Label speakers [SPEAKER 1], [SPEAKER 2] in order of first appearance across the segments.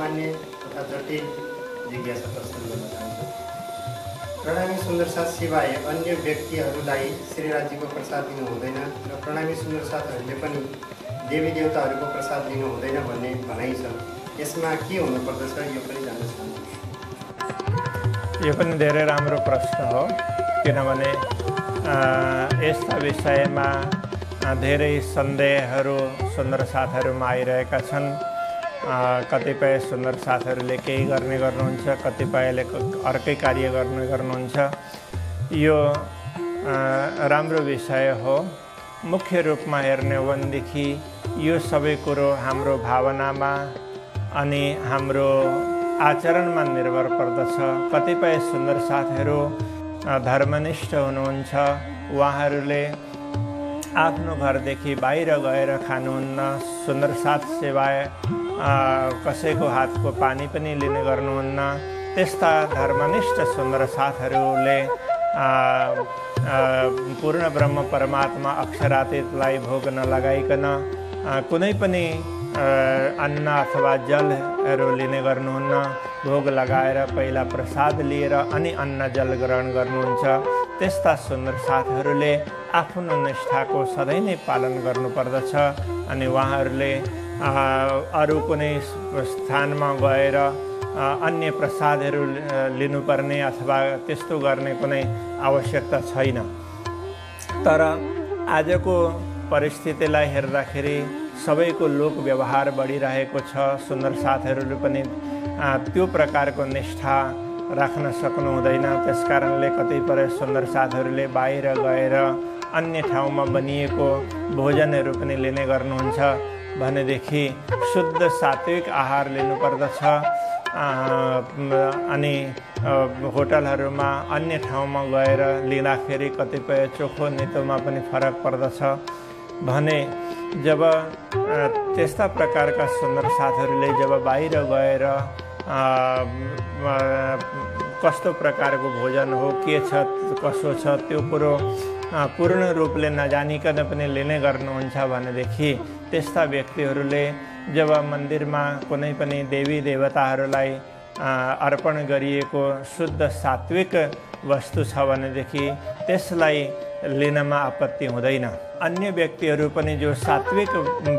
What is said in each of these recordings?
[SPEAKER 1] सामान्य तथा जटिल जिज्ञासा प्रस्तुत गर्न चाहन्छु। प्रणामी सुन्दर साथ सिवाय अन्य व्यक्तिहरूलाई श्रीराजीको प्रसाद दिनु हुँदैन र प्रणामी सुन्दर साथहरूले पनि देवी देवताहरूको प्रसाद लिनु हुँदैन भन्ने भनाइ छ। यसमा के हुनुपर्दछ यो पनि जान्न चाहन्छु।
[SPEAKER 2] यो पनि धेरै राम्रो प्रश्न हो, किनभने यस्ता विषयमा धेरै सन्देहहरू सुन्दर साथहरूमा आइरहेका छन्। कतिपय सुन्दर साथहरूले केही गर्नुहुन्छ, कतिपयले अर्कै कार्य गर्नुहुन्छ। यो राम्रो विषय हो। मुख्य रूपमा हेर्ने हो भनेदेखि यो सबै कुरो हाम्रो भावनामा अनि हाम्रो आचरणमा निर्भर पर्दछ। कतिपय सुन्दर साथहरू धर्मनिष्ठ हुनुहुन्छ, उहाँहरूले आफ्नो घरदेखि बाहिर गएर खानुहुन्न, सुन्दर साथ सिवाय कसैको हातको पानी पनि लिने गर्नुहुन्न। त्यस्ता धर्मनिष्ठ सुन्दर साथहरूले पूर्ण ब्रह्म परमात्मा अक्षरातीतलाई भोग नलगाइकन कुनै पनि अन्न अथवा जलहरू लिने गर्नुहुन्न। भोग लगाएर पहिला प्रसाद लिएर अनि अन्न जल ग्रहण गर्नुहुन्छ। त्यस्ता सुन्दर साथहरूले आफ्नो निष्ठाको सधैँ नै पालन गर्नुपर्दछ अनि उहाँहरूले अरू कुनै स्थानमा गएर अन्य प्रसादहरू लिनुपर्ने अथवा त्यस्तो गर्ने कुनै आवश्यकता छैन। तर आजको परिस्थितिलाई हेर्दाखेरि सबैको लोक व्यवहार बढिरहेको छ। सुन्दर साथहरूले पनि त्यो प्रकारको निष्ठा राख्न सक्नु हुँदैन। त्यसकारणले कतिपय सुन्दर साथहरूले बाहिर गएर अन्य ठाउँमा बनिएको भोजनहरू पनि लिने गर्नुहुन्छ भनेदेखि शुद्ध सात्विक आहार लिनुपर्दछ। अनि होटलहरूमा अन्य ठाउँमा गएर लिँदाखेरि कतिपय चोखो नितोमा पनि फरक पर्दछ भने जब त्यस्ता प्रकारका सुन्दर साथहरूले जब बाहिर गएर कस्तो प्रकारको भोजन हो, के छ, कसो छ, त्यो कुरो पूर्ण रूपले नजानिकन पनि लिने गर्नुहुन्छ भनेदेखि त्यस्ता व्यक्तिहरूले जब मन्दिरमा कुनै पनि देवी देवताहरूलाई अर्पण गरिएको शुद्ध सात्विक वस्तु छ भनेदेखि त्यसलाई लिनमा आपत्ति हुँदैन। अन्य व्यक्तिहरू पनि जो सात्विक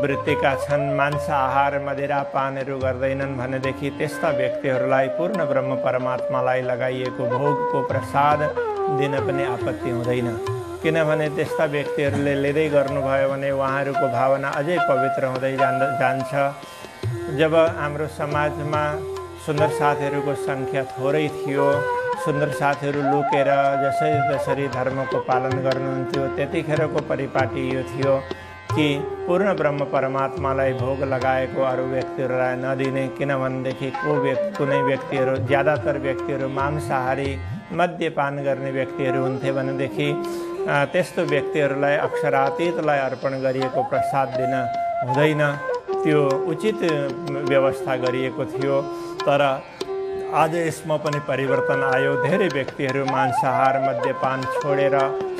[SPEAKER 2] वृत्तिका छन्, मांस आहार मदिरा पानहरू गर्दैनन् भनेदेखि त्यस्ता व्यक्तिहरूलाई पूर्ण ब्रह्म परमात्मालाई लगाइएको भोगको प्रसाद दिन पनि आपत्ति हुँदैन। किनभने त्यस्ता व्यक्तिहरूले लिँदै गर्नुभयो भने उहाँहरूको भावना अझै पवित्र हुँदै जान्छ। जब हाम्रो समाजमा सुन्दर साथीहरूको सङ्ख्या थोरै थियो, सुन्दर साथीहरू लुकेर जसरी धर्मको पालन गर्नुहुन्थ्यो, त्यतिखेरको परिपाटी यो थियो कि पूर्ण ब्रह्म परमात्मालाई भोग लगाएको अरू व्यक्तिहरूलाई नदिने। किनभनेदेखि कुनै व्यक्तिहरू, ज्यादातर व्यक्तिहरू मांसाहारी मद्यपान गर्ने व्यक्तिहरू हुन्थे भनेदेखि त्यस्तो व्यक्तिहरूलाई अक्षरातीतलाई अर्पण गरिएको प्रसाद दिन हुँदैन। त्यो उचित व्यवस्था गरिएको थियो। तर आज यसमा पनि परिवर्तन आयो। धेरै व्यक्तिहरू मांसाहार मद्यपान छोडेर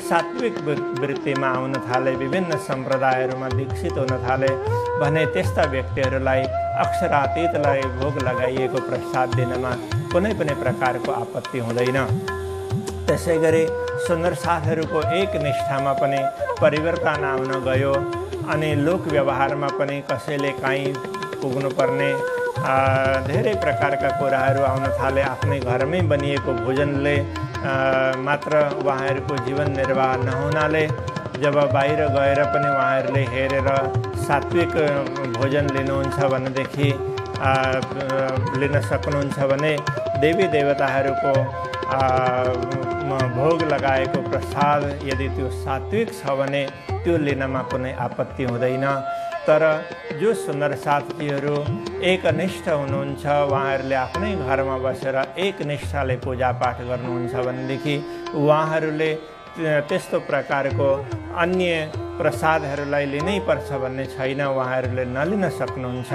[SPEAKER 2] सात्विक वृत्तिमा आउन थाले, विभिन्न सम्प्रदायहरूमा दीक्षित हुन थाले भने त्यस्ता व्यक्तिहरूलाई अक्षरातीतलाई भोग लगाइएको प्रसाद दिनमा कुनै पनि प्रकारको आपत्ति हुँदैन। त्यसै गरी सुन्दर साथहरूको एक निष्ठामा पनि परिवर्तन आउन गयो अनि लोक व्यवहारमा पनि कसैले कहीँ पुग्नुपर्ने धेरै प्रकारका कुराहरू आउन थाले। आफ्नै घरमै बनिएको भोजनले मात्र उहाँहरूको जीवन निर्वाह नहुनाले जब बाहिर गएर पनि उहाँहरूले हेरेर सात्विक भोजन लिनुहुन्छ भनेदेखि लिन सक्नुहुन्छ भने देवी देवताहरूको भोग लगाएको प्रसाद यदि त्यो सात्विक छ भने त्यो लिनमा कुनै आपत्ति हुँदैन। तर जो सुन्दर साथीहरू एकनिष्ठ हुनुहुन्छ, उहाँहरूले आफ्नै घरमा बसेर एकनिष्ठाले पूजापाठ गर्नुहुन्छ भनेदेखि उहाँहरूले त्यस्तो प्रकारको अन्य प्रसादहरूलाई लिनै पर्छ भन्ने छैन। उहाँहरूले नलिन सक्नुहुन्छ,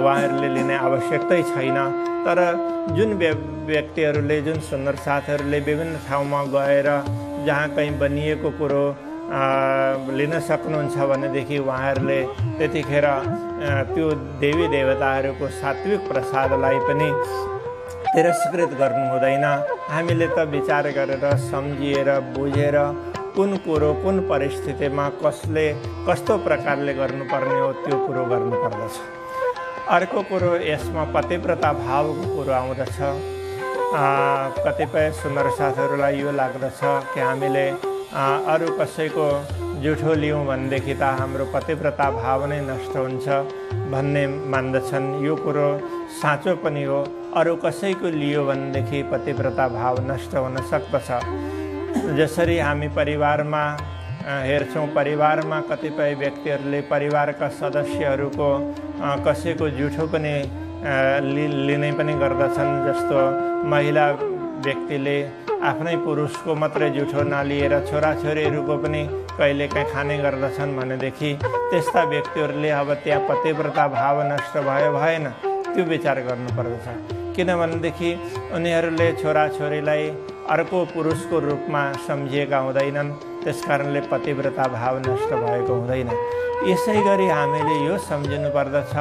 [SPEAKER 2] उहाँहरूले लिने आवश्यकतै छैन। तर जुन व्यक्तिहरूले, जुन सुन्दर साथीहरूले विभिन्न ठाउँमा गएर जहाँ कहीँ बनिएको कुरो लिन सक्नुहुन्छ भनेदेखि उहाँहरूले त्यतिखेर त्यो देवी देवताहरूको सात्विक प्रसादलाई पनि तिरस्कृत गर्नु हुँदैन। हामीले त विचार गरेर सम्झिएर बुझेर कुन कुरो कुन परिस्थितिमा कसले कस्तो प्रकारले गर्नुपर्ने हो त्यो कुरो गर्नुपर्दछ। अर्को कुरो यसमा पतिव्रता भावको कुरो आउँदछ। कतिपय सुन्दर साथीहरूलाई यो लाग्दछ कि हामीले अरू कसैको जुठो लियौँ भनेदेखि त हाम्रो पतिव्रता भाव नै नष्ट हुन्छ भन्ने मान्दछन्। यो कुरो साँचो पनि हो। अरू कसैको लियो भनेदेखि पतिव्रता भाव नष्ट हुन सक्दछ। जसरी हामी परिवारमा हेर्छौँ, परिवारमा कतिपय व्यक्तिहरूले परिवारका सदस्यहरूको कसैको जुठो पनि लिने पनि गर्दछन्। जस्तो महिला व्यक्तिले आफ्नै पुरुषको मात्रै जुठो नलिएर छोराछोरीहरूको पनि कहिलेकाहीँ खाने गर्दछन् भनेदेखि त्यस्ता व्यक्तिहरूले अब त्यहाँ पतिव्रता भाव नष्ट भयो भएन त्यो विचार गर्नुपर्दछ। किनभनेदेखि उनीहरूले छोराछोरीलाई अर्को पुरुषको रूपमा सम्झिएका हुँदैनन्, त्यसकारणले पतिव्रता भाव नष्ट भएको हुँदैन। यसै गरी हामीले यो सम्झिनु पर्दछ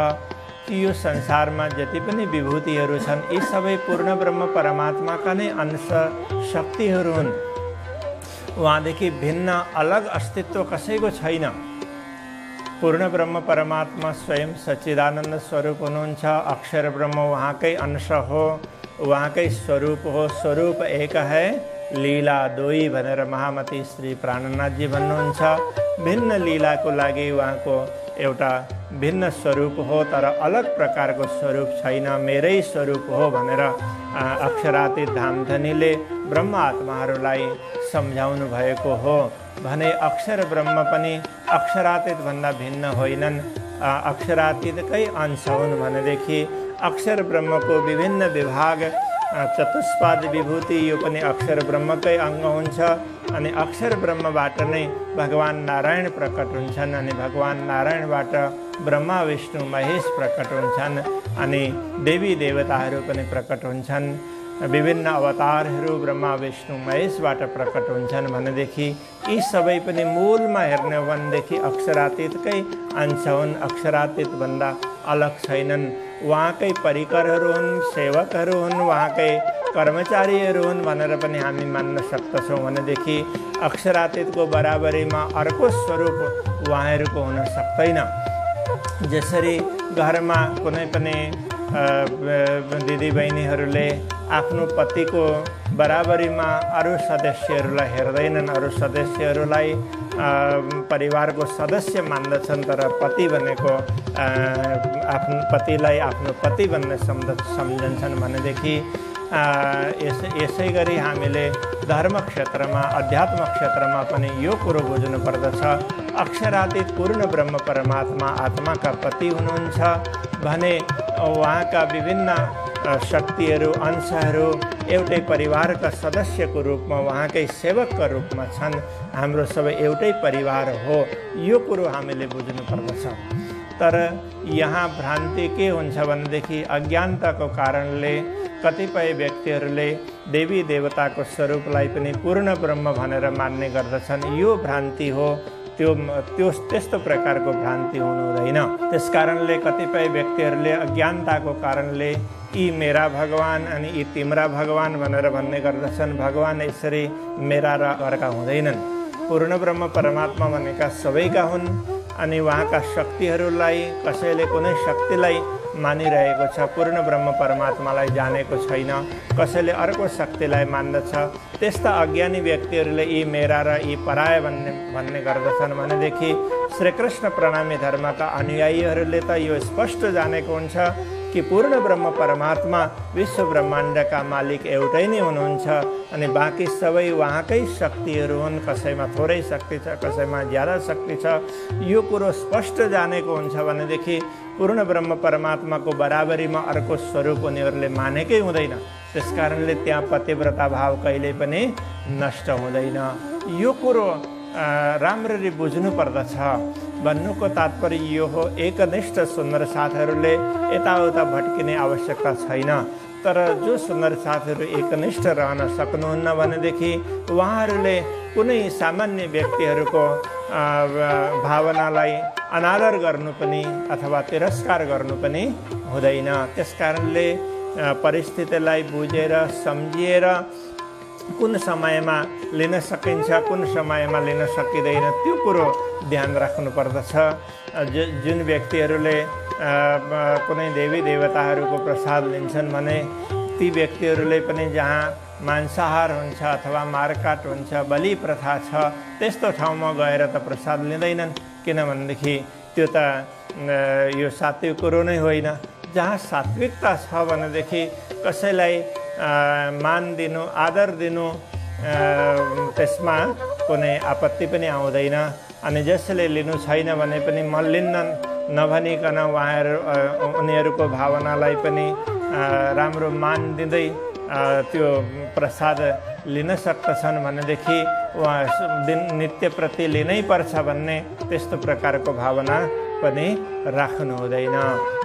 [SPEAKER 2] कि यो संसारमा जति पनि विभूतिहरू छन् यी सबै पूर्ण ब्रह्म परमात्माका नै अंश शक्तिहरू हुन्। उहाँदेखि भिन्न अलग अस्तित्व कसैको छैन। पूर्ण ब्रह्म परमात्मा स्वयं सच्चिदानन्द स्वरूप हुनुहुन्छ। अक्षर ब्रह्म उहाँकै अंश हो, उहाँकै स्वरूप हो। स्वरूप एक है लीला दोई भनेर महामती श्री प्राणनाथजी भन्नुहुन्छ। भिन्न लीलाको लागि उहाँको एउटा भिन्न स्वरूप हो, तर अलग प्रकारको स्वरूप छैन। मेरै स्वरूप हो भनेर अक्षरातीत धामधनीले ब्रह्म आत्माहरूलाई सम्झाउनु भएको हो भने अक्षर ब्रह्म पनि अक्षरातीत भन्दा भिन्न होइनन्, अक्षरातीतकै अंश हुन् भनेदेखि अक्षर ब्रह्मको विभिन्न विभाग चतुष्पाद विभूति यो पनि अक्षर ब्रह्मकै अङ्ग हुन्छ। अनि अक्षर ब्रह्मबाट नै भगवान नारायण प्रकट हुन्छन् अनि भगवान नारायणबाट ब्रह्मा विष्णु महेश प्रकट हुन्छन् अनि देवी देवताहरू पनि प्रकट हुन्छन्। विभिन्न अवतारहरू ब्रह्मा विष्णु महेशबाट प्रकट हुन्छन् भनेदेखि यी सबै पनि मूलमा हेर्ने हो भनेदेखि अक्षरातीतकै अंश हुन्, अक्षरातीत भन्दा अलग छैनन्। उहाँकै परिकरहरू हुन्, सेवकहरू हुन्, उहाँकै कर्मचारीहरू हुन् भनेर पनि हामी मान्न सक्दछौँ भनेदेखि अक्षरातीतको बराबरीमा अर्को स्वरूप उहाँहरूको हुन सक्दैन। जसरी घरमा कुनै पनि दिदीबहिनीहरूले आफ्नो पतिको बराबरीमा अरू सदस्यहरूलाई हेर्दैनन्, अरू सदस्यहरूलाई परिवारको सदस्य मान्दछन्, तर पति भनेको आफ्नो पतिलाई आफ्नो पति भन्ने सम्झन्छन् भनेदेखि यसै गरी हामीले धर्म क्षेत्रमा अध्यात्म क्षेत्रमा पनि यो कुरो बुझ्नु पर्दछ। अक्षरातीत पूर्ण ब्रह्म परमात्मा आत्माका पति हुनुहुन्छ भने उहाँका विभिन्न शक्तिहरू अंशहरू एउटै परिवारका सदस्यको रूपमा उहाँकै सेवकका रूपमा छन्। हाम्रो सबै एउटै परिवार हो, यो कुरो हामीले बुझ्नु पर्दछ। तर यहाँ भ्रान्ति के हुन्छ भनेदेखि अज्ञानताको कारणले कतिपय व्यक्तिहरूले देवी देवताको स्वरूपलाई पनि पूर्ण ब्रह्म भनेर मान्ने गर्दछन्। यो भ्रान्ति हो, त्यस्तो प्रकारको भ्रान्ति हुनु हुँदैन। त्यसकारणले कतिपय व्यक्तिहरूले अज्ञानताको कारणले यी मेरा भगवान अनि यी तिम्रा भगवान भनेर भन्ने गर्दछन्। भगवान यसरी मेरा र अर्का हुँदैनन्। पूर्ण ब्रह्म परमात्मा भनेका सबैका हुन् अनि उहाँका शक्तिहरूलाई कसैले कुनै शक्तिलाई मानिरहेको छ, पूर्ण ब्रह्म परमात्मालाई जानेको छैन, कसैले अर्को शक्तिलाई मान्दछ। त्यस्ता अज्ञानी व्यक्तिहरूले यी मेरा र यी पराय भन्ने गर्दछन् भनेदेखि श्रीकृष्ण प्रणामी धर्मका अनुयायीहरूले त यो स्पष्ट जानेको हुन्छ कि पूर्ण ब्रह्म परमात्मा विश्व ब्रह्माण्डका मालिक एउटै नै हुनुहुन्छ अनि बाँकी सबै उहाँकै शक्तिहरू हुन्। कसैमा थोरै शक्ति छ, कसैमा ज्यादा शक्ति छ। यो कुरो स्पष्ट जानेको हुन्छ भनेदेखि पूर्ण ब्रह्म परमात्माको बराबरीमा अर्को स्वरूप उनीहरूले मानेकै हुँदैन। त्यसकारणले त्यहाँ पतिव्रता भाव कहिले पनि नष्ट हुँदैन। यो कुरो राम्ररी बुझ्नु पर्दछ। भन्नुको तात्पर्य यो हो, एकनिष्ठ सुन्दर साथीहरूले यताउता भट्किने आवश्यकता छैन। तर जो सुन्दर साथीहरू एकनिष्ठ रहन सक्नुहुन्न भनेदेखि उहाँहरूले कुनै सामान्य व्यक्तिहरूको भावनालाई अनादर गर्नु पनि अथवा तिरस्कार गर्नु पनि हुँदैन। त्यसकारणले परिस्थितिलाई बुझेर सम्झिएर कुन समयमा लिन सकिन्छ, कुन समयमा लिन सकिँदैन त्यो कुरो ध्यान राख्नुपर्दछ। जुन व्यक्तिहरूले कुनै देवी देवताहरूको प्रसाद लिन्छन् भने ती व्यक्तिहरूले पनि जहाँ मांसाहार हुन्छ अथवा मारकाट हुन्छ, बलि प्रथा छ, त्यस्तो ठाउँमा गएर त प्रसाद लिँदैनन्। किनभनेदेखि त्यो त यो सात्विक कुरो नै होइन। जहाँ सात्विकता छ भनेदेखि कसैलाई मान दिनु, आदर दिनु, त्यसमा कुनै आपत्ति पनि आउँदैन। अनि जसले लिनु छैन भने पनि म लिन्नन् नभनिकन उनीहरूको भावनालाई पनि राम्रो मान दिँदै त्यो प्रसाद लिन सक्दछन् भनेदेखि नित्यप्रति लिनै पर्छ भन्ने त्यस्तो प्रकारको भावना पनि राख्नु हुँदैन।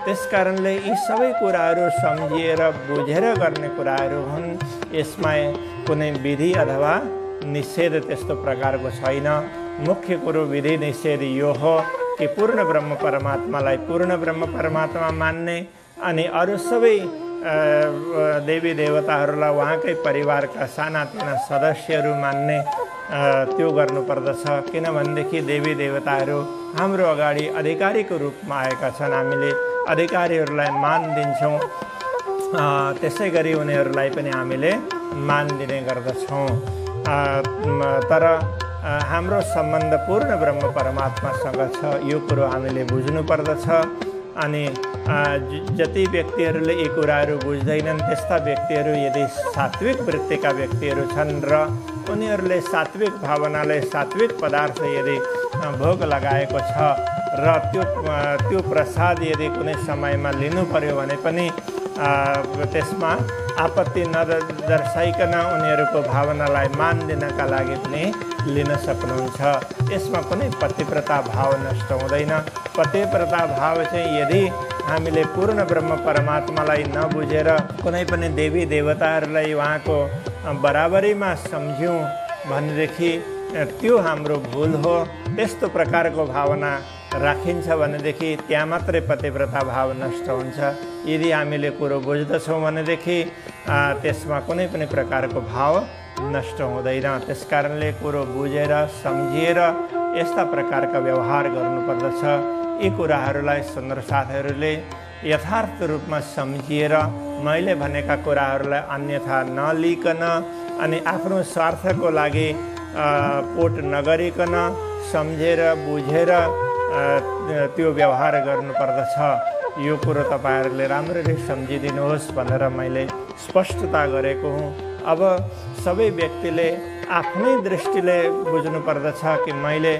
[SPEAKER 2] त्यसकारणले यी सबै कुराहरू सम्झिएर बुझेर गर्ने कुराहरू हुन्। यसमा कुनै विधि अथवा निषेध त्यस्तो प्रकारको छैन। मुख्य कुरो विधि निषेध यो हो कि पूर्ण ब्रह्म परमात्मालाई पूर्ण ब्रह्म परमात्मा मान्ने अनि अरू सबै देवी देवताहरूलाई उहाँकै परिवारका सानातिना सदस्यहरू मान्ने त्यो गर्नुपर्दछ। किनभनेदेखि देवी देवताहरू हाम्रो अगाडि अधिकारीको रूपमा आएका छन्। हामीले अधिकारीहरूलाई मान दिन्छौँ, त्यसै गरी उनीहरूलाई पनि हामीले मान दिने गर्दछौँ। तर हाम्रो सम्बन्ध पूर्ण ब्रह्म परमात्मासँग छ, यो कुरो हामीले बुझ्नुपर्दछ। अनि जति व्यक्तिहरूले यी कुराहरू बुझ्दैनन् त्यस्ता व्यक्तिहरू यदि सात्विक वृत्तिका व्यक्तिहरू छन् र उनीहरूले सात्विक भावनाले सात्विक पदार्थ यदि भोग लगाएको छ र त्यो प्रसाद यदि कुनै समयमा लिनु पर्यो भने पनि त्यसमा आपत्ति नदर्शाइकन उनीहरूको भावनालाई मान दिनका लागि पनि लिन सक्नुहुन्छ। यसमा कुनै पतिव्रता भाव नष्ट हुँदैन। पतिव्रता भाव चाहिँ यदि हामीले पूर्ण ब्रह्म परमात्मालाई नबुझेर कुनै पनि देवी देवताहरूलाई उहाँको बराबरीमा सम्झ्यौँ भनेदेखि त्यो हाम्रो भुल हो। त्यस्तो प्रकारको भावना राखिन्छ भनेदेखि त्यहाँ मात्रै पतिव्रता भाव नष्ट हुन्छ। यदि हामीले कुरो बुझ्दछौँ भनेदेखि त्यसमा कुनै पनि प्रकारको भाव नष्ट हुँदैन। त्यसकारणले कुरो बुझेर सम्झिएर यस्ता प्रकारका व्यवहार गर्नुपर्दछ। यी कुराहरूलाई सुन्दर साथीहरूले यथार्थ रूपमा सम्झिएर मैले भनेका कुराहरूलाई अन्यथा नलिकन अनि आफ्नो स्वार्थको लागि पोट नगरिकन सम्झेर बुझेर त्यो व्यवहार गर्नुपर्दछ। यो कुरो तपाईँहरूले राम्ररी सम्झिदिनुहोस् भनेर मैले स्पष्टता गरेको हुँ। अब सबै व्यक्तिले आफ्नै दृष्टिले बुझ्नुपर्दछ कि मैले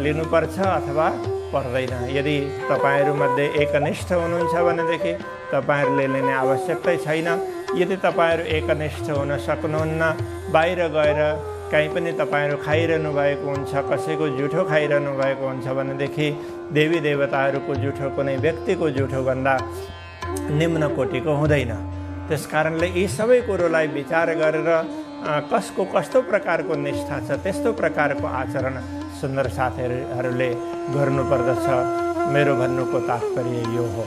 [SPEAKER 2] लिनुपर्छ अथवा पर्दैन। यदि तपाईँहरूमध्ये एकनिष्ठ हुनुहुन्छ भनेदेखि तपाईँहरूले लिने आवश्यकता छैन। यदि तपाईँहरू एकनिष्ठ हुन सक्नुहुन्न, बाहिर गएर कहीँ पनि तपाईँहरू खाइरहनु भएको हुन्छ, कसैको जुठो खाइरहनु भएको हुन्छ भनेदेखि देवी देवताहरूको जुठो कुनै व्यक्तिको जुठोभन्दा निम्न कोटिको हुँदैन। त्यसकारणले यी सबै कुरोलाई विचार गरेर कसको कस्तो प्रकारको निष्ठा छ त्यस्तो प्रकारको आचरण सुन्दर साथीहरूले गर्नुपर्दछ। मेरो भन्नुको तात्पर्य यो हो।